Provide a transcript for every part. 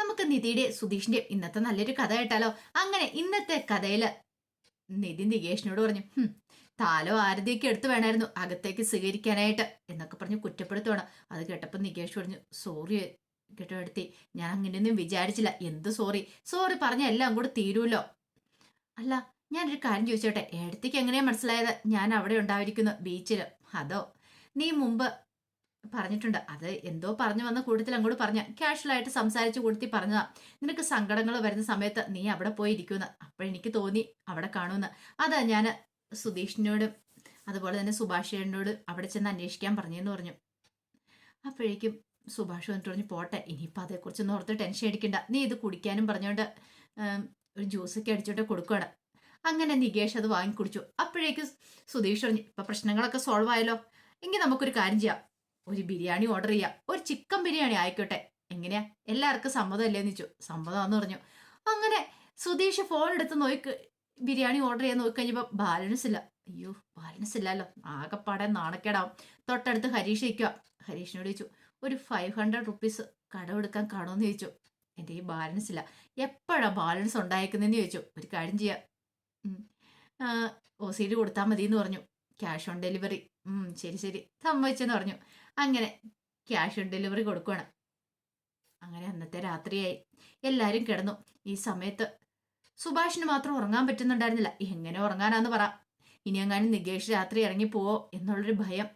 നമുക്ക് നിധിയുടെ സുധീഷിന്റെ ഇന്നത്തെ നല്ലൊരു കഥ കേട്ടാലോ? അങ്ങനെ ഇന്നത്തെ കഥയില് നിധി നികേഷിനോട് പറഞ്ഞു, താലോ ആരതിയൊക്കെ എടുത്തു വേണമായിരുന്നു അകത്തേക്ക് സ്വീകരിക്കാനായിട്ട് എന്നൊക്കെ പറഞ്ഞ് കുറ്റപ്പെടുത്തുവാണ്. അത് കേട്ടപ്പോൾ നികേഷ് പറഞ്ഞു, സോറി കേട്ടോ എടുത്തി, ഞാൻ അങ്ങനെയൊന്നും വിചാരിച്ചില്ല. എന്ത് സോറി? സോറി പറഞ്ഞ എല്ലാം കൂടെ തീരുമല്ലോ. അല്ല, ഞാനൊരു കാര്യം ചോദിച്ചോട്ടെ, എടുത്തിക്ക് എങ്ങനെയാ മനസ്സിലായത് ഞാൻ അവിടെ ഉണ്ടായിരിക്കുന്നു ബീച്ചില്? അതോ നീ മുമ്പ് പറഞ്ഞിട്ടുണ്ട്? അത് എന്തോ പറഞ്ഞു വന്ന കൂട്ടത്തിൽ അങ്ങോട്ട് പറഞ്ഞ കാഷ്വലായിട്ട് സംസാരിച്ച് കൂടത്തി പറഞ്ഞതാ. നിനക്ക് സങ്കടങ്ങൾ വരുന്ന സമയത്ത് നീ അവിടെ പോയി ഇരിക്കുമെന്ന് അപ്പോഴെനിക്ക് തോന്നി അവിടെ കാണുമെന്ന്. അതാ ഞാൻ സുധീഷിനോടും അതുപോലെ തന്നെ സുഭാഷേനോട് അവിടെ ചെന്ന് അന്വേഷിക്കാൻ പറഞ്ഞെന്ന് പറഞ്ഞു. അപ്പോഴേക്കും സുഭാഷ് വന്നിട്ട് പറഞ്ഞു, പോട്ടെ ഇനിയിപ്പോൾ അതേക്കുറിച്ചൊന്നും ഓർത്ത് ടെൻഷൻ അടിക്കണ്ട, നീ ഇത് കുടിക്കാനും പറഞ്ഞുകൊണ്ട് ഒരു ജ്യൂസൊക്കെ അടിച്ചോട്ട് കൊടുക്കുകയാണ്. അങ്ങനെ നികേഷ് അത് വാങ്ങിക്കുടിച്ചു. അപ്പോഴേക്കും സുധീഷ് പറഞ്ഞു, ഇപ്പൊ പ്രശ്നങ്ങളൊക്കെ സോൾവ് ആയല്ലോ, എങ്കിൽ നമുക്കൊരു കാര്യം ചെയ്യാം, ഒരു ബിരിയാണി ഓർഡർ ചെയ്യാം, ഒരു ചിക്കൻ ബിരിയാണി ആയിക്കോട്ടെ, എങ്ങനെയാ? എല്ലാവർക്കും സമ്മതമല്ലേന്ന് ചോദിച്ചു. സമ്മതമാന്ന് പറഞ്ഞു. അങ്ങനെ സുധീഷ് ഫോൺ എടുത്ത് നോക്കി ബിരിയാണി ഓർഡർ ചെയ്യാൻ നോക്കി കഴിഞ്ഞപ്പോൾ ബാലൻസ് ഇല്ല. അയ്യോ, ബാലൻസ് ഇല്ലല്ലോ, ആകെപ്പാടെ നാണക്കേടാവും. തൊട്ടടുത്ത് ഹരീഷ് ഇരിക്കുക. ഹരീഷിനോട് ചോദിച്ചു, ഒരു 500 റുപ്പീസ് കടമെടുക്കാൻ കാണുമെന്ന് ചോദിച്ചു. എൻ്റെ ഈ ബാലൻസ് ഇല്ല. എപ്പോഴാ ബാലൻസ് ഉണ്ടായേക്കുന്നതെന്ന് ചോദിച്ചു. ഒരു കാര്യം ചെയ്യാം, OCD കൊടുത്താൽ മതി എന്ന് പറഞ്ഞു. Cash on delivery. ശരി ശരി സമ്മതിച്ചെന്ന് പറഞ്ഞു. അങ്ങനെ ക്യാഷ് ഓൺ ഡെലിവറി കൊടുക്കുകയാണ്. അങ്ങനെ അന്നത്തെ രാത്രിയായി. എല്ലാവരും കിടന്നു. ഈ സമയത്ത് സുഭാഷിന് മാത്രം ഉറങ്ങാൻ പറ്റുന്നുണ്ടായിരുന്നില്ല. എങ്ങനെ ഉറങ്ങാനാന്ന് പറ. ഇനി എങ്ങാനും നികേഷ് രാത്രി ഇറങ്ങിപ്പോവോ എന്നുള്ളൊരു ഭയം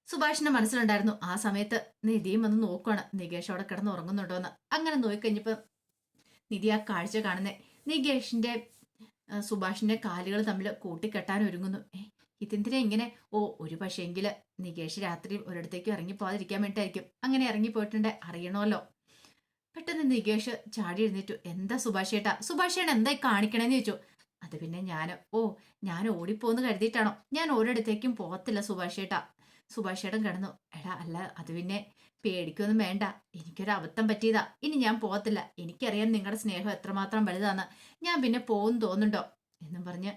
സുഭാഷിന്റെ മനസ്സിലുണ്ടായിരുന്നു. ആ സമയത്ത് നിധിയും വന്ന് നോക്കുകയാണ് നികേഷ് അവിടെ കിടന്ന് ഉറങ്ങുന്നുണ്ടോന്ന്. അങ്ങനെ നോക്കിക്കഴിഞ്ഞപ്പോൾ നിധി ആ കാഴ്ച കാണുന്നേ, നികേഷിന്റെ സുഭാഷിന്റെ കാലുകൾ തമ്മിൽ കൂട്ടിക്കെട്ടാൻ ഒരുങ്ങുന്നു. ഇതെന്തിനാ ഇങ്ങനെ? ഓ, ഒരു പക്ഷേങ്കില് നികേഷ് രാത്രി ഒരിടത്തേക്ക് ഇറങ്ങി പോകാതിരിക്കാൻ വേണ്ടിയിട്ടായിരിക്കും അങ്ങനെ ഇറങ്ങിപ്പോയിട്ടുണ്ട്, അറിയണമല്ലോ. പെട്ടെന്ന് നികേഷ് ചാടി എഴുന്നേറ്റു. എന്താ സുഭാഷേട്ടാ? സുഭാഷേട്ടൻ എന്തായി കാണിക്കണേന്ന് ചോദിച്ചു. അത് പിന്നെ ഞാൻ ഓടിപ്പോന്ന് കരുതിയിട്ടാണോ? ഞാൻ ഒരിടത്തേക്കും പോകത്തില്ല സുഭാഷേട്ടാ. സുഭാഷേട്ടൻ കിടന്നു. എടാ അല്ല, അത് പിന്നെ പേടിക്കൊന്നും വേണ്ട, എനിക്കൊരു അബദ്ധം പറ്റിയതാ, ഇനി ഞാൻ പോകത്തില്ല, എനിക്കറിയാം നിങ്ങളുടെ സ്നേഹം എത്രമാത്രം വലുതാന്ന്, ഞാൻ പിന്നെ പോകും തോന്നുന്നുണ്ടോ എന്നും പറഞ്ഞ്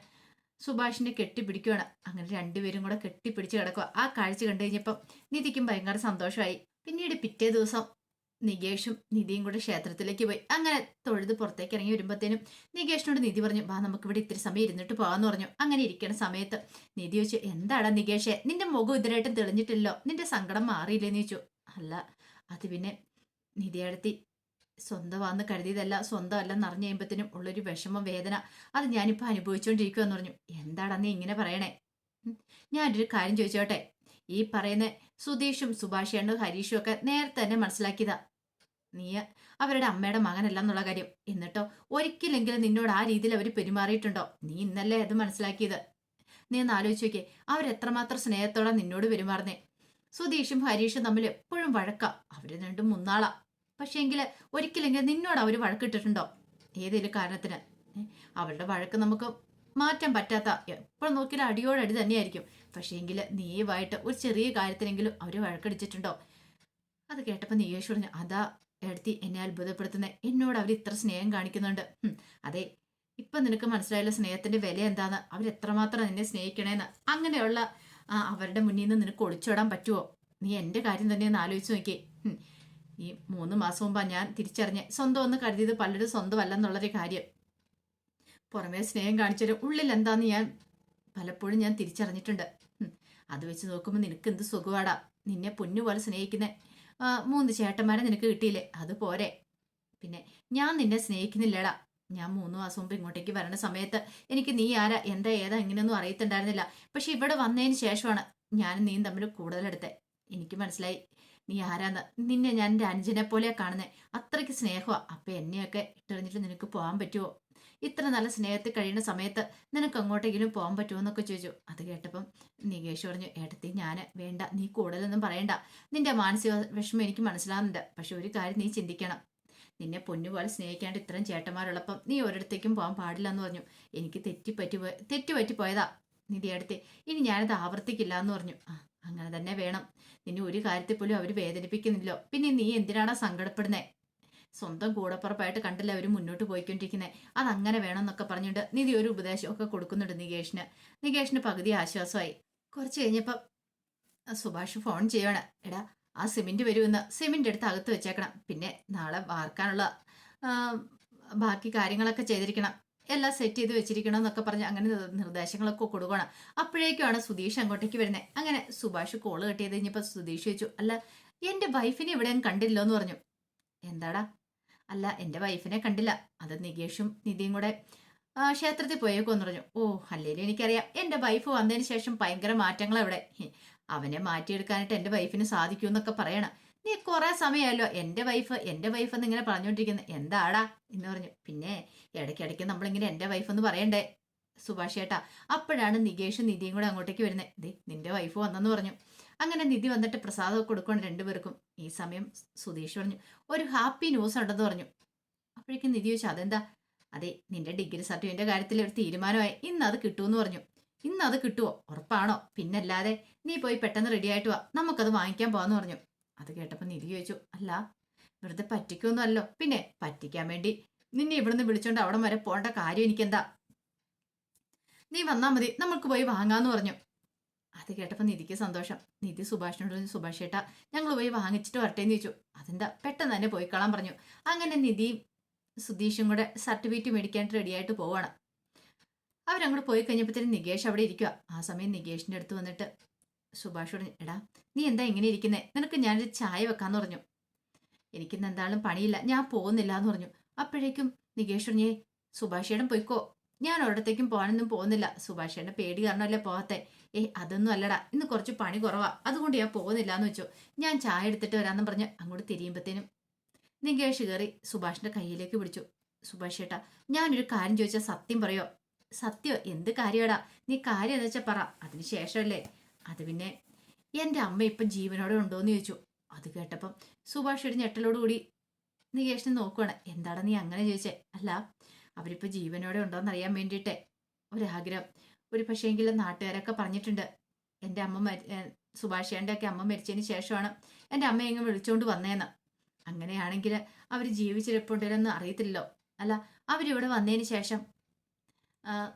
സുഭാഷിനെ കെട്ടിപ്പിടിക്കുകയാണ്. അങ്ങനെ രണ്ടുപേരും കൂടെ കെട്ടിപ്പിടിച്ച് കിടക്കുക. ആ കാഴ്ച കണ്ടു കഴിഞ്ഞപ്പം നിധിക്കും ഭയങ്കര സന്തോഷമായി. പിന്നീട് പിറ്റേ ദിവസം നികേഷും നിധിയും കൂടെ ക്ഷേത്രത്തിലേക്ക് പോയി. അങ്ങനെ തൊഴുത് പുറത്തേക്ക് ഇറങ്ങി വരുമ്പോഴത്തേനും നികേഷിനോട് നിധി പറഞ്ഞു, വാ നമുക്കിവിടെ ഇത്തിരി സമയം ഇരുന്നിട്ട് പോകാന്ന് പറഞ്ഞു. അങ്ങനെ ഇരിക്കുന്ന സമയത്ത് നിധി ചോദിച്ചു, എന്താടാ നികേഷെ, നിന്റെ മുഖം ഇതിനായിട്ടും തെളിഞ്ഞിട്ടില്ലോ, നിന്റെ സങ്കടം മാറിയില്ലേന്ന് ചോദിച്ചു. അല്ല, അത് പിന്നെ നിധിയടത്തി സ്വന്തമാണെന്ന് കരുതിയതല്ല, സ്വന്തം അല്ലെന്ന് അറിഞ്ഞു കഴിയുമ്പോഴത്തേനും ഉള്ളൊരു വിഷമം വേദന അത് ഞാനിപ്പോൾ അനുഭവിച്ചുകൊണ്ടിരിക്കുമെന്ന് പറഞ്ഞു. എന്താടാ നീ ഇങ്ങനെ പറയണേ? ഞാനൊരു കാര്യം ചോദിച്ചോട്ടെ, ഈ പറയുന്ന സുധീഷും സുഭാഷേണ്ടും ഹരീഷും ഒക്കെ നേരത്തെ തന്നെ മനസ്സിലാക്കിയതാ നീ അവരുടെ അമ്മയുടെ മകനല്ല എന്നുള്ള കാര്യം. എന്നിട്ടോ ഒരിക്കലെങ്കിലും നിന്നോട് ആ രീതിയിൽ അവർ പെരുമാറിയിട്ടുണ്ടോ? നീ ഇന്നല്ലേ അത് മനസ്സിലാക്കിയത്. നീ ഒന്ന് ആലോചിച്ച് നോക്കിയേ, അവരെത്രമാത്രം സ്നേഹത്തോടെ നിന്നോട് പെരുമാറുന്നേ. സുധീഷും ഹരീഷും തമ്മിൽ എപ്പോഴും വഴക്കാ, അവര് രണ്ടും മുന്നാളാ. പക്ഷേങ്കിൽ ഒരിക്കലെങ്കിലും നിന്നോട് അവർ വഴക്കിട്ടിട്ടുണ്ടോ ഏതെങ്കിലും കാരണത്തിന്? അവരുടെ വഴക്ക് നമുക്ക് മാറ്റാൻ പറ്റാത്ത, എപ്പോഴും നോക്കിയാലും അടിയോടടി തന്നെയായിരിക്കും. പക്ഷേങ്കിൽ നീയുമായിട്ട് ഒരു ചെറിയ കാര്യത്തിനെങ്കിലും അവർ വഴക്കടിച്ചിട്ടുണ്ടോ? അത് കേട്ടപ്പോൾ നികേഷ് പറഞ്ഞു, അതാ എടുത്തി എന്നെ അത്ഭുതപ്പെടുത്തുന്നത്, എന്നോട് അവർ ഇത്ര സ്നേഹം കാണിക്കുന്നുണ്ട്. അതെ, ഇപ്പം നിനക്ക് മനസ്സിലായല്ലോ സ്നേഹത്തിന്റെ വില എന്താന്ന്, അവരെത്രമാത്രം നിന്നെ സ്നേഹിക്കണേന്ന്. അങ്ങനെയുള്ള അവരുടെ മുന്നിൽ നിന്ന് നിനക്ക് ഒളിച്ചോടാൻ പറ്റുമോ? നീ എൻ്റെ കാര്യം തന്നെ ഒന്ന് ആലോചിച്ച് നോക്കിയേ. ഈ 3 മാസം മുമ്പാ ഞാൻ തിരിച്ചറിഞ്ഞ് സ്വന്തം ഒന്ന് കരുതിയത് പലരും സ്വന്തമല്ലെന്നുള്ളൊരു കാര്യം. പുറമേ സ്നേഹം കാണിച്ചാലും ഉള്ളിൽ എന്താന്ന് പലപ്പോഴും ഞാൻ തിരിച്ചറിഞ്ഞിട്ടുണ്ട്. അത് വെച്ച് നോക്കുമ്പോൾ നിനക്ക് എന്ത് സുഖവാടാ, നിന്നെ പൊന്നുപോലെ സ്നേഹിക്കുന്ന 3 ചേട്ടന്മാരെ നിനക്ക് കിട്ടിയില്ലേ, അത് പോരെ. പിന്നെ ഞാൻ നിന്നെ സ്നേഹിക്കുന്നില്ലടാ. ഞാൻ 3 മാസം മുമ്പ് ഇങ്ങോട്ടേക്ക് വരണ സമയത്ത് എനിക്ക് നീ ആരാ എന്താ ഏതാ ഇങ്ങനെയൊന്നും അറിയത്തുണ്ടായിരുന്നില്ല. പക്ഷെ ഇവിടെ വന്നതിന് ശേഷമാണ് ഞാനും നീയും തമ്മിൽ കൂടുതലെടുത്തത്. എനിക്ക് മനസ്സിലായി നീ ആരാന്ന്. നിന്നെ ഞാൻ എൻ്റെ അനുജനെ പോലെയാ കാണുന്നത്, അത്രയ്ക്ക് സ്നേഹമാ. അപ്പൊ എന്നെയൊക്കെ ഇട്ടെറിഞ്ഞിട്ട് നിനക്ക് പോകാൻ പറ്റുമോ? ഇത്ര നല്ല സ്നേഹത്തിൽ കഴിയുന്ന സമയത്ത് നിനക്ക് അങ്ങോട്ടെങ്കിലും പോകാൻ പറ്റുമോ എന്നൊക്കെ ചോദിച്ചു. അത് കേട്ടപ്പം നികേഷ് പറഞ്ഞു, ഏട്ടത്തി ഞാൻ വേണ്ട, നീ കൂടുതലൊന്നും പറയണ്ട, നിന്റെ മാനസിക വിഷമം എനിക്ക് മനസ്സിലാവുന്നുണ്ട്. പക്ഷെ ഒരു കാര്യം നീ ചിന്തിക്കണം, നിന്നെ പൊന്നുപോലെ സ്നേഹിക്കാണ്ട് ഇത്രയും ചേട്ടന്മാരുള്ളപ്പം നീ ഒരിടത്തേക്കും പോകാൻ പാടില്ല എന്ന് പറഞ്ഞു. എനിക്ക് തെറ്റുപറ്റി പോയതാ നിധി അടുത്ത്, ഇനി ഞാനത് ആവർത്തിക്കില്ല എന്ന് പറഞ്ഞു. അങ്ങനെ തന്നെ വേണം, നിന്നെ ഒരു കാര്യത്തിൽ പോലും അവർ വേദനിപ്പിക്കുന്നില്ലോ, പിന്നെ നീ എന്തിനാണാ സങ്കടപ്പെടുന്നേ? സ്വന്തം കൂടപ്പുറപ്പായിട്ട് കണ്ടല്ലേ അവർ മുന്നോട്ട് പോയിക്കൊണ്ടിരിക്കുന്നത്, അതങ്ങനെ വേണം എന്നൊക്കെ പറഞ്ഞിട്ട് നിധി ഒരു ഉപദേശമൊക്കെ കൊടുക്കുന്നുണ്ട് നികേഷിന് പകുതി ആശ്വാസമായി. കുറച്ച് കഴിഞ്ഞപ്പം സുഭാഷ് ഫോൺ ചെയ്യണം. എടാ ആ സിമെന്റ് വരുമെന്ന് സിമെന്റ് എടുത്ത് അകത്ത് വെച്ചേക്കണം. പിന്നെ നാളെ വാർക്കാനുള്ള ആ, ബാക്കി കാര്യങ്ങളൊക്കെ ചെയ്തിരിക്കണം. എല്ലാം സെറ്റ് ചെയ്ത് വെച്ചിരിക്കണം എന്നൊക്കെ പറഞ്ഞ് അങ്ങനെ നിർദ്ദേശങ്ങളൊക്കെ കൊടുക്കണം. അപ്പോഴേക്കുമാണ് സുധീഷ് അങ്ങോട്ടേക്ക് വരുന്നത്. അങ്ങനെ സുഭാഷ് കോള് കെട്ടിയത് കഴിഞ്ഞപ്പോൾ സുധീഷ് ചോദിച്ചു, അല്ല എന്റെ വൈഫിനെ എവിടെയും കണ്ടില്ലോ എന്ന് പറഞ്ഞു. എന്താടാ? അല്ല എന്റെ വൈഫിനെ കണ്ടില്ല, അത് നികേഷും നിധിയും കൂടെ ക്ഷേത്രത്തിൽ പോയേക്കോന്ന് പറഞ്ഞു. ഓ അല്ലേലും എനിക്കറിയാം എന്റെ വൈഫ് വന്നതിന് ശേഷം ഭയങ്കര മാറ്റങ്ങളാ ഇവിടെ. അവനെ മാറ്റിയെടുക്കാനായിട്ട് എന്റെ വൈഫിന് സാധിക്കും എന്നൊക്കെ പറയണം. നീ കുറെ സമയമല്ലോ എന്റെ വൈഫ് എന്ന് ഇങ്ങനെ പറഞ്ഞുകൊണ്ടിരിക്കുന്നത്, എന്താടാ എന്ന് പറഞ്ഞു. പിന്നെ ഇടയ്ക്കിടയ്ക്ക് നമ്മളിങ്ങനെ എന്റെ വൈഫ് എന്ന് പറയണ്ടേ സുഭാഷ് ചേട്ടാ. അപ്പോഴാണ് നികേഷും നിധിയും കൂടെ അങ്ങോട്ടേക്ക് വരുന്നത്. ദേ നിന്റെ വൈഫ് വന്നെന്ന് പറഞ്ഞു. അങ്ങനെ നിധി വന്നിട്ട് പ്രസാദമൊക്കെ കൊടുക്കണം രണ്ടുപേർക്കും. ഈ സമയം സുധീഷ് പറഞ്ഞു, ഒരു ഹാപ്പി ന്യൂസ് ഉണ്ടെന്ന് പറഞ്ഞു. അപ്പോഴേക്കും നിധി ചോദിച്ചു, അതെന്താ? അതെ നിന്റെ ഡിഗ്രി സർട്ടിഫിക്കറ്റിന്റെ കാര്യത്തിൽ ഒരു തീരുമാനമായി, ഇന്ന് അത് കിട്ടുമെന്ന് പറഞ്ഞു. ഇന്ന് അത് കിട്ടുമോ? ഉറപ്പാണോ? പിന്നല്ലാതെ നീ പോയി പെട്ടെന്ന് റെഡി ആയിട്ട് വാ, നമുക്കത് വാങ്ങിക്കാൻ പോവാന്ന് പറഞ്ഞു. അത് കേട്ടപ്പോൾ നിധി ചോദിച്ചു, അല്ല വെറുതെ പറ്റിക്കൊന്നും അല്ലോ, പിന്നെ പറ്റിക്കാൻ വേണ്ടി നിന്നെ ഇവിടുന്ന് വിളിച്ചോണ്ട് അവിടം വരെ പോകേണ്ട കാര്യം എനിക്കെന്താ? നീ വന്നാ മതി, നമുക്ക് പോയി വാങ്ങാന്ന് പറഞ്ഞു. അത് കേട്ടപ്പോൾ നിധിക്ക് സന്തോഷം. നിധി സുഭാഷിനോട് പറഞ്ഞു, സുഭാഷ് ചേട്ടാ ഞങ്ങൾ പോയി വാങ്ങിച്ചിട്ട് വരട്ടേന്ന് ചോദിച്ചു. അതെന്താ പെട്ടെന്ന് തന്നെ പോയി കളാൻ പറഞ്ഞു. അങ്ങനെ നിധിയും സുധീഷും കൂടെ സർട്ടിഫിക്കറ്റ് മേടിക്കാനായിട്ട് റെഡിയായിട്ട് പോവാണ്. അവരങ്ങോട്ട് പോയി കഴിഞ്ഞപ്പോഴത്തേനും നികേഷ് അവിടെ ഇരിക്കുക. ആ സമയം നികേഷിന്റെ അടുത്ത് വന്നിട്ട് സുഭാഷ് പറഞ്ഞു, എടാ നീ എന്താ ഇങ്ങനെ ഇരിക്കുന്നേ? നിനക്ക് ഞാനൊരു ചായ വെക്കാന്ന് പറഞ്ഞു. എനിക്കിന്ന് എന്തായാലും പണിയില്ല, ഞാൻ പോകുന്നില്ല എന്ന് പറഞ്ഞു. അപ്പോഴേക്കും നികേഷ് പറഞ്ഞേ, സുഭാഷേടൻ പോയിക്കോ, ഞാൻ ഒരിടത്തേക്കും പോകാനൊന്നും പോകുന്നില്ല. സുഭാഷേടന്റെ പേടി കാരണമല്ലേ പോകാത്തെ. അതൊന്നും അല്ലടാ, ഇന്ന് കുറച്ച് പണി കുറവാ, അതുകൊണ്ട് ഞാൻ പോകുന്നില്ല എന്ന് വെച്ചു. ഞാൻ ചായ എടുത്തിട്ട് വരാമെന്ന് പറഞ്ഞ് അങ്ങോട്ട് തിരിയുമ്പത്തേനും നികേഷ് കയറി സുഭാഷിന്റെ കയ്യിലേക്ക് പിടിച്ചു. സുഭാഷ് ചേട്ടാ ഞാനൊരു കാര്യം ചോദിച്ചാൽ സത്യം പറയോ? സത്യോ? എന്ത് കാര്യമാടാ? നീ കാര്യം എന്താ വെച്ചാൽ പറ, അതിന് ശേഷമല്ലേ. അത് പിന്നെ എന്റെ അമ്മ ഇപ്പം ജീവനോടെ ഉണ്ടോന്ന് ചോദിച്ചു. അത് കേട്ടപ്പം സുഭാഷ് ഒരു ഞെട്ടലോടുകൂടി നികേഷിനെ നോക്കുവാണ്. എന്താടാ നീ അങ്ങനെ ചോദിച്ചേ? അല്ല അവരിപ്പോ ജീവനോടെ ഉണ്ടോന്ന് അറിയാൻ വേണ്ടിയിട്ടേ ഒരാഗ്രഹം. ഒരു പക്ഷേങ്കിലും നാട്ടുകാരൊക്കെ പറഞ്ഞിട്ടുണ്ട് എൻ്റെ അമ്മ സുഭാഷേൻ്റെ ഒക്കെ അമ്മ മരിച്ചതിന് ശേഷമാണ് എൻ്റെ അമ്മ എങ്ങും വിളിച്ചോണ്ട് വന്നേന്ന്. അങ്ങനെയാണെങ്കിൽ അവർ ജീവിച്ചിരിപ്പുണ്ടെന്ന് അറിയത്തില്ലല്ലോ. അല്ല അവരിവിടെ വന്നതിന് ശേഷം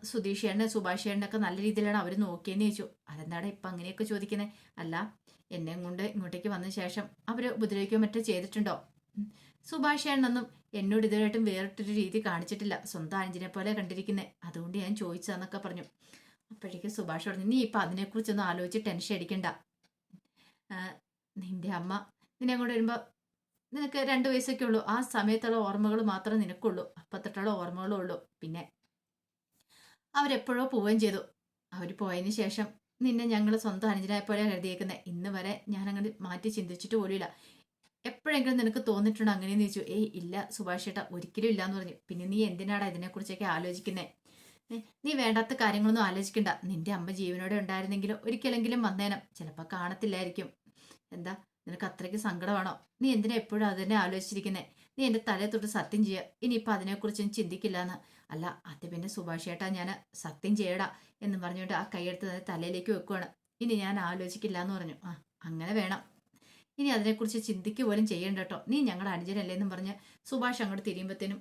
സുധീഷേണ്ണ സുഭാഷേണ്ണൊക്കെ നല്ല രീതിയിലാണ് അവർ നോക്കിയെന്ന് ചോദിച്ചു. അതെന്താടാ ഇപ്പം അങ്ങനെയൊക്കെ ചോദിക്കുന്നത്? അല്ല എന്നെ കൊണ്ട് ഇങ്ങോട്ടേക്ക് വന്ന ശേഷം അവർ ഉപദ്രവിക്കുകയോ മറ്റോ ചെയ്തിട്ടുണ്ടോ? സുഭാഷേണ്ണൊന്നും എന്നോട് ഇതുവരെയായിട്ടും വേറിട്ടൊരു രീതി കാണിച്ചിട്ടില്ല, സ്വന്തം അനുജനെ പോലെ കണ്ടിരിക്കുന്നത്, അതുകൊണ്ട് ഞാൻ ചോദിച്ചതെന്നൊക്കെ പറഞ്ഞു. അപ്പോഴേക്കും സുഭാഷ് പറഞ്ഞു, നീ ഇപ്പം അതിനെക്കുറിച്ചൊന്നും ആലോചിച്ച് ടെൻഷൻ അടിക്കണ്ട. നിന്റെ അമ്മ നിന്നെ അങ്ങോട്ട് വരുമ്പോൾ നിനക്ക് 2 വയസ്സൊക്കെ ഉള്ളൂ. ആ സമയത്തുള്ള ഓർമ്മകൾ മാത്രമേ നിനക്കുള്ളൂ, അപ്പത്തൊട്ടുള്ള ഓർമ്മകളും ഉള്ളൂ. പിന്നെ അവരെപ്പോഴോ പോവുകയും ചെയ്തു. അവർ പോയതിന് ശേഷം നിന്നെ ഞങ്ങൾ സ്വന്തം അനുജനായ പോലെ കരുതിയേക്കുന്നത്. ഇന്ന് വരെ ഞാൻ അങ്ങനെ മാറ്റി ചിന്തിച്ചിട്ട് പോലുമില്ല. എപ്പോഴെങ്കിലും നിനക്ക് തോന്നിയിട്ടുണ്ടോ അങ്ങനെയെന്ന് ചോദിച്ചു. ഇല്ല സുഭാഷ് ചേട്ടാ, ഒരിക്കലും ഇല്ലാന്ന് പറഞ്ഞു. പിന്നെ നീ എന്തിനാടാ ഇതിനെക്കുറിച്ചൊക്കെ ആലോചിക്കുന്നേ? നീ വേണ്ടാത്ത കാര്യങ്ങളൊന്നും ആലോചിക്കണ്ട. നിന്റെ അമ്മ ജീവനോടെ ഉണ്ടായിരുന്നെങ്കിലും ഒരിക്കലെങ്കിലും വന്നേനം, ചിലപ്പോൾ കാണത്തില്ലായിരിക്കും. എന്താ നിനക്ക് അത്രയ്ക്ക് സങ്കടമാണോ? നീ എന്തിനാ എപ്പോഴും അത് തന്നെ ആലോചിച്ചിരിക്കുന്നേ? നീ എൻ്റെ തലയെ തൊട്ട് സത്യം ചെയ്യുക, ഇനിയിപ്പോൾ അതിനെക്കുറിച്ചൊന്നും ചിന്തിക്കില്ലാന്ന്. അല്ല അത് പിന്നെ സുഭാഷ് ചേട്ടാ ഞാൻ സത്യം ചെയ്യടാ എന്ന് പറഞ്ഞുകൊണ്ട് ആ കൈയെടുത്ത് തന്നെ തലയിലേക്ക് വെക്കുവാണ്. ഇനി ഞാൻ ആലോചിക്കില്ല എന്ന് പറഞ്ഞു. അങ്ങനെ വേണം, ഇനി അതിനെക്കുറിച്ച് ചിന്തിക്കുക പോലും ചെയ്യണ്ട കേട്ടോ, നീ ഞങ്ങളുടെ അനുജനല്ലേ എന്നും പറഞ്ഞ് സുഭാഷ് അങ്ങോട്ട് തിരിയുമ്പോഴത്തേനും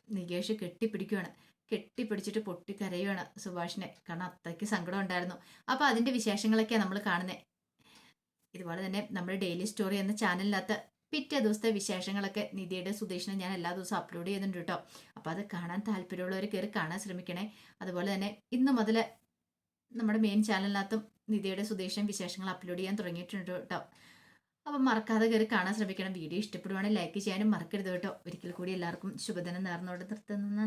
നികേഷ് കെട്ടിപ്പിടിക്കുവാണ്. കെട്ടിപ്പിടിച്ചിട്ട് പൊട്ടിക്കരയുവാണ് സുഭാഷിനെ, കാരണം അത്രയ്ക്ക് സങ്കടം ഉണ്ടായിരുന്നു. അപ്പോൾ അതിൻ്റെ വിശേഷങ്ങളൊക്കെയാണ് നമ്മൾ കാണുന്നത്. ഇതുപോലെ തന്നെ നമ്മുടെ ഡെയിലി സ്റ്റോറി എന്ന ചാനലിനകത്ത് പിറ്റേ ദിവസത്തെ വിശേഷങ്ങളൊക്കെ നിധിയുടെ സുധീഷിനെ ഞാൻ എല്ലാ ദിവസവും അപ്ലോഡ് ചെയ്യുന്നുണ്ട് കേട്ടോ. അപ്പോൾ അത് കാണാൻ താല്പര്യമുള്ളവർ കയറി കാണാൻ ശ്രമിക്കണേ. അതുപോലെ തന്നെ ഇന്ന് മുതൽ നമ്മുടെ മെയിൻ ചാനലിനകത്തും നിധിയുടെ സുധീഷൻ വിശേഷങ്ങൾ അപ്ലോഡ് ചെയ്യാൻ തുടങ്ങിയിട്ടുണ്ട് കേട്ടോ. അപ്പം മറക്കാതെ കയറി കാണാൻ ശ്രമിക്കണം. വീഡിയോ ഇഷ്ടപ്പെടുവാണെങ്കിൽ ലൈക്ക് ചെയ്യാനും മറക്കരുത് കേട്ടോ. ഒരിക്കൽ കൂടി എല്ലാവർക്കും ശുഭദിനം നേർന്നുകൊണ്ട് നിർത്തുന്നു.